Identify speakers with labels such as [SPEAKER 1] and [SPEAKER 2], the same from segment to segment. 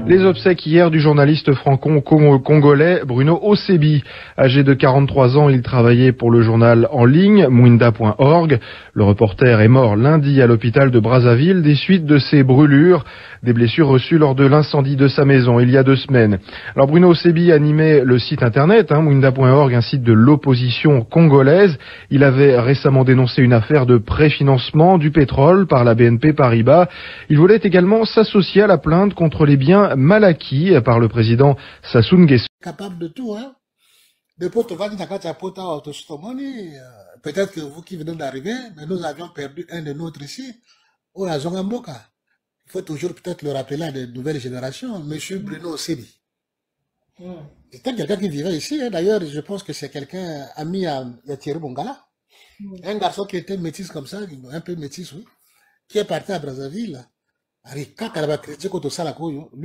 [SPEAKER 1] Les obsèques hier du journaliste franco-congolais Bruno Osebi. Âgé de 43 ans, il travaillait pour le journal en ligne mwinda.org. Le reporter est mort lundi à l'hôpital de Brazzaville des suites de ses brûlures, des blessures reçues lors de l'incendie de sa maison il y a 2 semaines. Alors Bruno Osebi animait le site internet mwinda.org, un site de l'opposition congolaise. Il avait récemment dénoncé une affaire de préfinancement du pétrole par la BNP Paribas. Il voulait également s'associer à la plainte contre les biens mal acquis par le président Sassou Nguesso.
[SPEAKER 2] Capable de tout, hein. Peut-être que vous qui venez d'arriver, mais nous avions perdu un de nôtres ici, au Zongamboka. Il faut toujours peut-être le rappeler à de nouvelles générations, monsieur Bruno Osebi. C'était quelqu'un qui vivait ici, hein. D'ailleurs, je pense que c'est quelqu'un ami à Thierry Mongala. Un garçon qui était métis comme ça, un peu métis, oui, qui est parti à Brazzaville. Lui,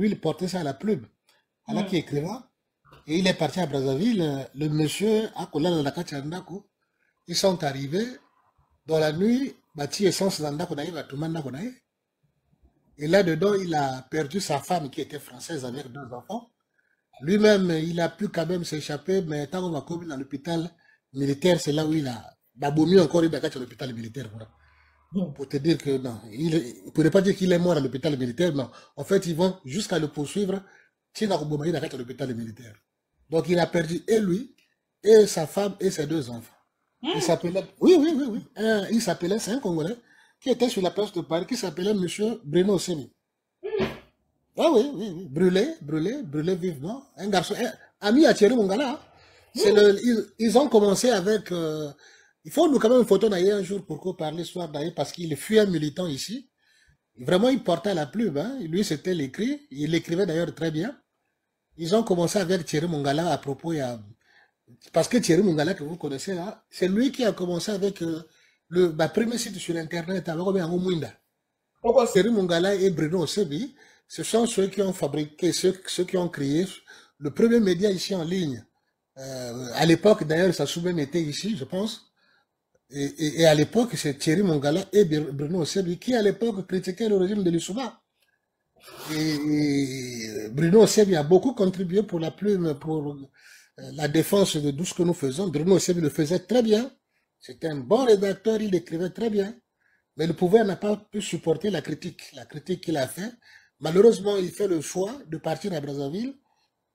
[SPEAKER 2] il portait ça à la plume. Alors qu'il écrivait, et il est parti à Brazzaville. Le monsieur, ils sont arrivés dans la nuit, bâti essence et là-dedans, il a perdu sa femme qui était française avec 2 enfants. Lui-même, il a pu quand même s'échapper, mais tant qu'on va commis dans l'hôpital militaire, c'est là où il a mieux encore il à l'hôpital militaire. Pour te dire que non, il ne pourrait pas dire qu'il est mort à l'hôpital militaire, non. En fait, ils vont jusqu'à le poursuivre à l'hôpital militaire. Donc, il a perdu et lui, et sa femme, et ses 2 enfants. Il s'appelait, oui. Il s'appelait, c'est un Congolais, qui était sur la place de Paris, qui s'appelait monsieur Bruno Osebi. Ah oui, brûlé vivement. Un garçon, ami à Thierry Mongala. Ils ont commencé avec... il faut nous quand même une photo d'ailleurs un jour pour qu'on parle l'histoire d'ailleurs, parce qu'il fut un militant ici. Vraiment, il portait la plume. Hein. Lui, c'était l'écrit. Il écrivait d'ailleurs très bien. Ils ont commencé avec Thierry Mongala à propos... Parce que Thierry Mongala, que vous connaissez là, c'est lui qui a commencé avec le premier site sur Internet, avec Mwinda. Thierry Mongala et Bruno Osebi, ce sont ceux qui ont fabriqué, ceux qui ont créé le premier média ici en ligne. À l'époque, d'ailleurs, ça même était ici, je pense. Et à l'époque, c'est Thierry Mongala et Bruno Osebi qui, à l'époque, critiquaient le régime de Lissouba. Et Bruno Osebi a beaucoup contribué pour la plume, pour la défense de tout ce que nous faisons. Bruno Osebi le faisait très bien. C'était un bon rédacteur, il écrivait très bien. Mais le pouvoir n'a pas pu supporter la critique qu'il a fait. Malheureusement, il fait le choix de partir à Brazzaville.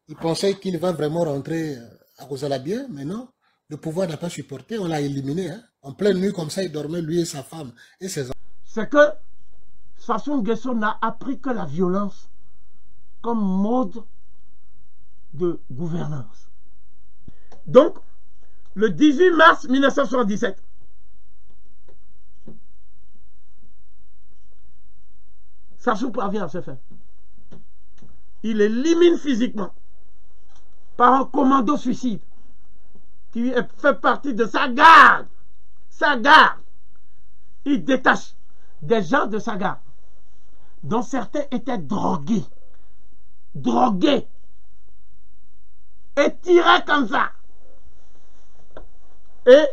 [SPEAKER 2] Il pensait qu'il va vraiment rentrer à Kozalabien, mais non. Le pouvoir n'a pas supporté, on l'a éliminé. Hein. En pleine nuit, comme ça, il dormait, lui et sa femme et ses enfants.
[SPEAKER 3] C'est que Sassou Nguesso n'a appris que la violence comme mode de gouvernance. Donc, le 18 mars 1977, Sassou parvient à se faire. Il élimine physiquement par un commando suicide qui fait partie de sa garde. Sa garde. Il détache des gens de sa garde, dont certains étaient drogués. Drogués. Et tiraient comme ça. Et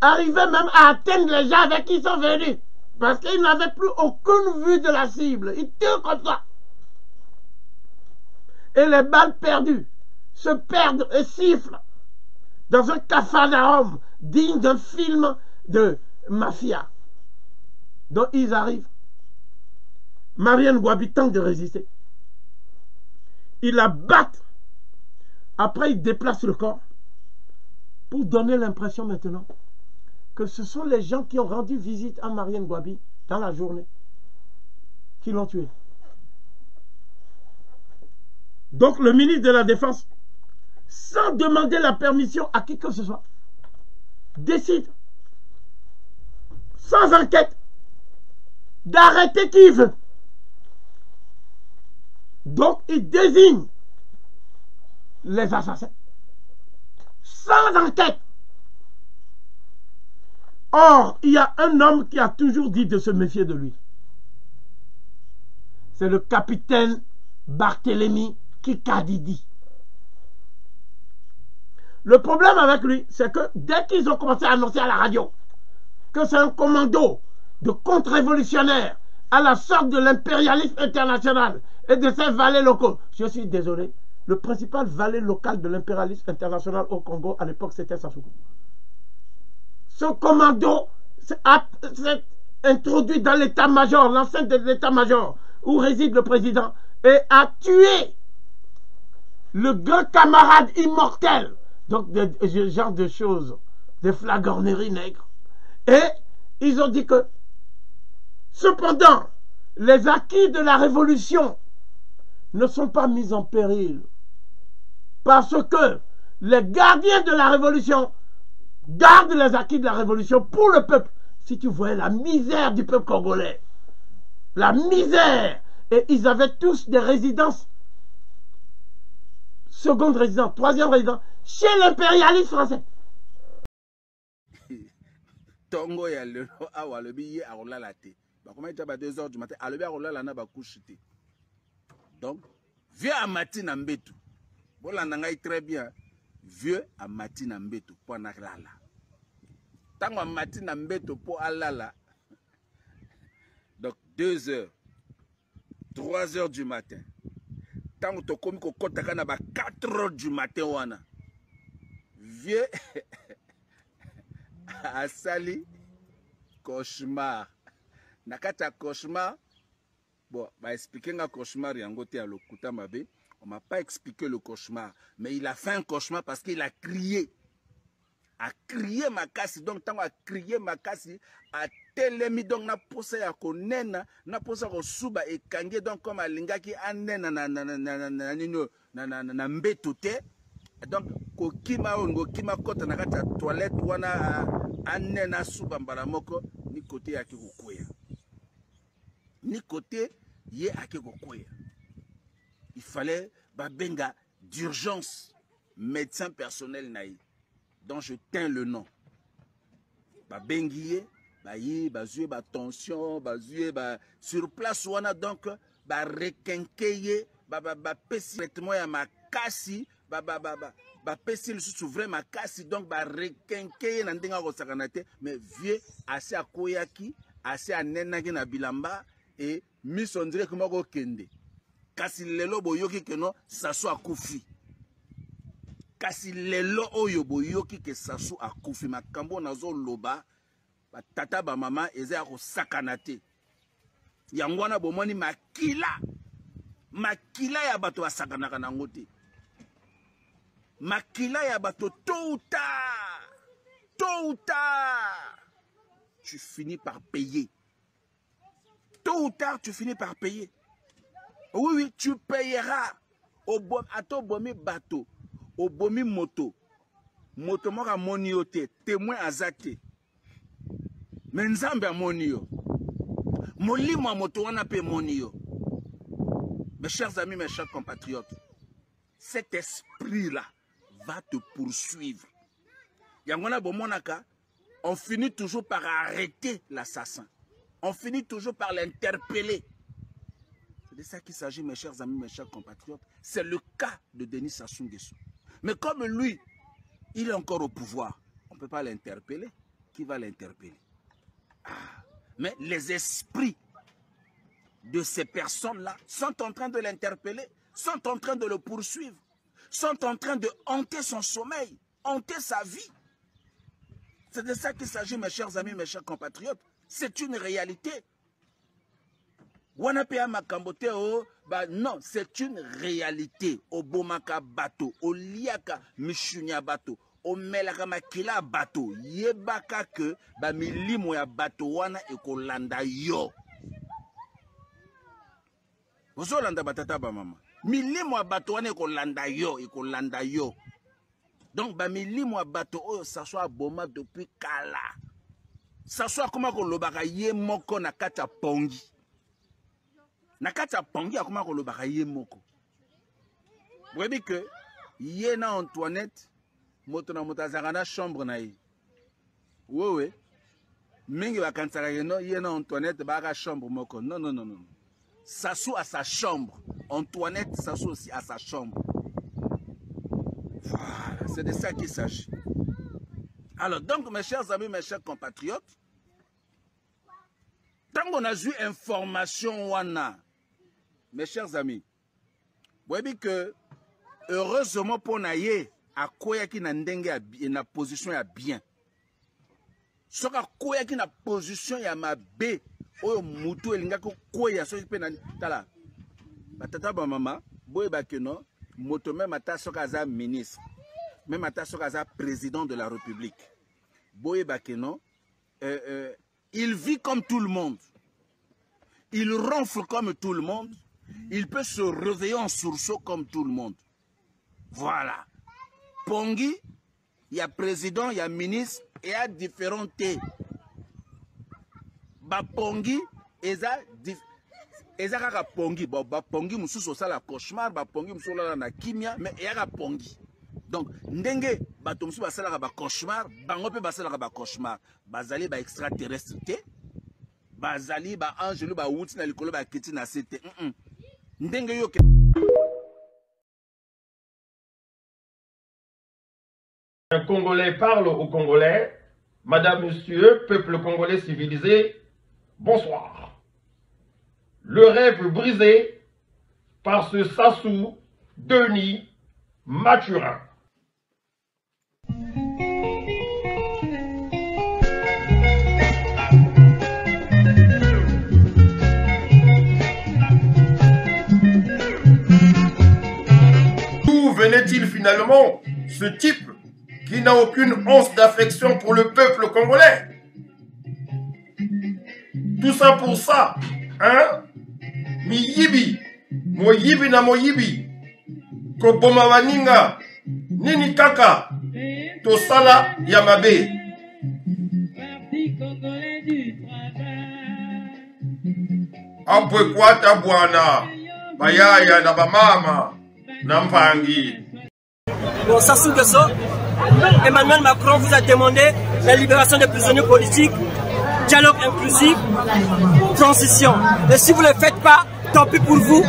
[SPEAKER 3] arrivaient même à atteindre les gens avec qui ils sont venus. Parce qu'ils n'avaient plus aucune vue de la cible. Ils tirent comme ça. Et les balles perdues se perdent et sifflent dans un capharnaüm digne d'un film de mafia. Donc ils arrivent. Marianne Gouabi tente de résister. Ils la battent. Après, ils déplacent le corps pour donner l'impression maintenant que ce sont les gens qui ont rendu visite à Marianne Gouabi dans la journée qui l'ont tué. Donc le ministre de la Défense, sans demander la permission à qui que ce soit, décide, sans enquête, d'arrêter qui il veut. Donc il désigne les assassins, sans enquête. Or, il y a un homme qui a toujours dit de se méfier de lui. C'est le capitaine Barthélemy Kikadidi. Le problème avec lui, c'est que dès qu'ils ont commencé à annoncer à la radio que c'est un commando de contre-révolutionnaires à la sorte de l'impérialisme international et de ses valets locaux. Je suis désolé, le principal valet local de l'impérialisme international au Congo à l'époque, c'était Sassou. Ce commando s'est introduit dans l'état-major, l'enceinte de l'état-major, où réside le président, et a tué le grand camarade immortel. Donc, ce genre de choses, des flagorneries nègres. Et ils ont dit que, cependant, les acquis de la révolution ne sont pas mis en péril. Parce que les gardiens de la révolution gardent les acquis de la révolution pour le peuple. Si tu voyais la misère du peuple congolais, la misère, et ils avaient tous des résidences, seconde résidence, troisième résidence, chez l'impérialiste français.
[SPEAKER 4] Tongo ya lelo awa lobi ye akolala te. Ba comment il ba 2 h du matin, alobi akolala na ba couche te. Donc vieux amati na mbetu. Bolanda ngai très bien. Vieux amati na mbetu po na lala. Tango amati na mbetu po alala. Donc 2 h 3 h du matin. Tango to komi ko kotaka na ba 4 h du matin wana. Vieux asali cauchemar. Nakata cauchemar. Bon, bah expliquer un cauchemar yango te à lokuta mabe. On m'a pas expliqué le cauchemar, mais il a fait un cauchemar parce qu'il a crié. A crié makasi, donc tant a crié makasi, a telemi donc na posa ya konena, na posa ko suba e kange donc comme alingaki anena na mbeto te. Donc ko kima ongo kima kota na kata toilette wana anena suba mbala moko ni côté ya kikokoya. Ni côté ye akikokoya. Il fallait babenga d'urgence médecin personnel naï dont je tiens le nom. Babengiye bayi bazue ba tension bazue ba sur place wana donc ba rekenkeye ba pesi traitement ya makasi ba pesi le sous vraiment makasi donc ba rekenkeye na ndinga ko sakanate mais vieux assez akoyaki assez anenaki na bilamba et mis on dirait comment ko kende. Kasi lelo boyoki que non Sassou akufi. Kasi lelo oyo boyoki que Sassou akufi makambo nazo loba ba tata ba mama eza ko sakanate. Yangwana bomoni makila ya bato ba sakanaka na ngote. Makila ya bato tôt ou tard tu finis par payer. Tôt ou tard tu finis par payer. Oui, tu payeras au bomi bateau, au bomi moto. Moto moka monio te, témoin azate. Menzambe a monio. Molimo moto wana pe monio. Mes chers amis, mes chers compatriotes, cet esprit-là va te poursuivre. Yangona bomonaka, on finit toujours par arrêter l'assassin. On finit toujours par l'interpeller. C'est de ça qu'il s'agit, mes chers amis, mes chers compatriotes. C'est le cas de Denis Sassou Nguesso. Mais comme lui, il est encore au pouvoir, on ne peut pas l'interpeller. Qui va l'interpeller? Mais les esprits de ces personnes-là sont en train de l'interpeller, sont en train de le poursuivre, sont en train de hanter son sommeil, hanter sa vie. C'est de ça qu'il s'agit, mes chers amis, mes chers compatriotes. C'est une réalité. Wanapea makambote o ba non, c'est une réalité. Obomaka bato, oliaka mishunya bato, omelaka makila bato, yebaka que ba milimo ya bato wana ekolanda yo. Ozolanda batata ba mama. Milimo ya bato wana ekolanda yo. Donc ba milimo ya bato oyo Sassou aboma depuis kala. Sassou akoma kolobaka ye moko na kata pongi. Nakata pongi akoma kolobaka ye moko. Vous voyez que ye na Antoinette moto na motazaka na chambre na ye. Oui. Mingi bakansaka ye no ye na Antoinette baka chambre moko. Non. Sassou a sa chambre. Antoinette Sassou aussi a sa chambre. Voilà, c'est de ça qu'il s'agit. Alors donc mes chers amis, mes chers compatriotes, Tant qu'on a eu information, mes chers amis, vous voyez que heureusement pour naïe, à quoi qui n'a na position ya bien. Ce à quoi qui na position ya ma bé, oh mutu elinga ko quoi ya so pe na tala. Batata ba mama, boye ba que non, moto même ata so kaza ministre, même ata so kaza président de la République. Boye ba que non, il vit comme tout le monde. Il ronfle comme tout le monde. Il peut se réveiller en sursaut comme tout le monde. Voilà. Pongi, il y a président, il y a ministre, et il y a différents thés. Ba Pongi, eza kaka Pongi. Ba Pongi, moussou ça la cauchemar, ba Pongi, moussou la kimia, mais il y a Pongi. Donc, ndenge, ba tomsou ba sala ba cauchemar, bangope ba sala ba cauchemar, bazali ba extraterrestre thé. Bazali ba angelo ba wuti na likolo ba kiti na sete. Ndenge yo ke
[SPEAKER 5] un Congolais parle aux Congolais, Madame, Monsieur, peuple congolais civilisé, bonsoir. Le rêve brisé par ce Sassou Denis Mathurin. D'où venait-il finalement, ce type qui n'a aucune once d'affection pour le peuple congolais? Tout ça pour ça, hein? Miyibi, moyibi na moyibi, koboma waninga, nini kaka, tosala yamabe. Apwe kwata bwana, bayaya na bamama, na mpangi.
[SPEAKER 6] Bon, Sassou Nguesso, Emmanuel Macron vous a demandé la libération des prisonniers politiques, dialogue inclusif, transition. Et si vous ne le faites pas, tant pis pour vous,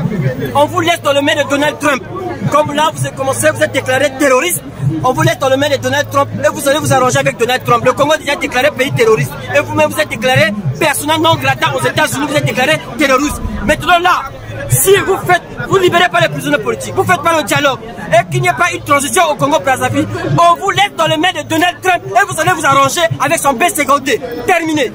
[SPEAKER 6] on vous laisse dans le main de Donald Trump. Comme là, vous avez commencé, vous êtes déclaré terroriste, on vous laisse dans le main de Donald Trump et vous allez vous arranger avec Donald Trump. Le Congo est déjà déclaré pays terroriste. Et vous-même, vous êtes déclaré persona non grata aux États-Unis, vous êtes déclaré terroriste. Maintenant là, si vous libérez pas les prisonniers politiques, vous faites pas le dialogue et qu'il n'y ait pas une transition au Congo-Brazzaville, on vous laisse dans les mains de Donald Trump et vous allez vous arranger avec son BCGD. Terminé.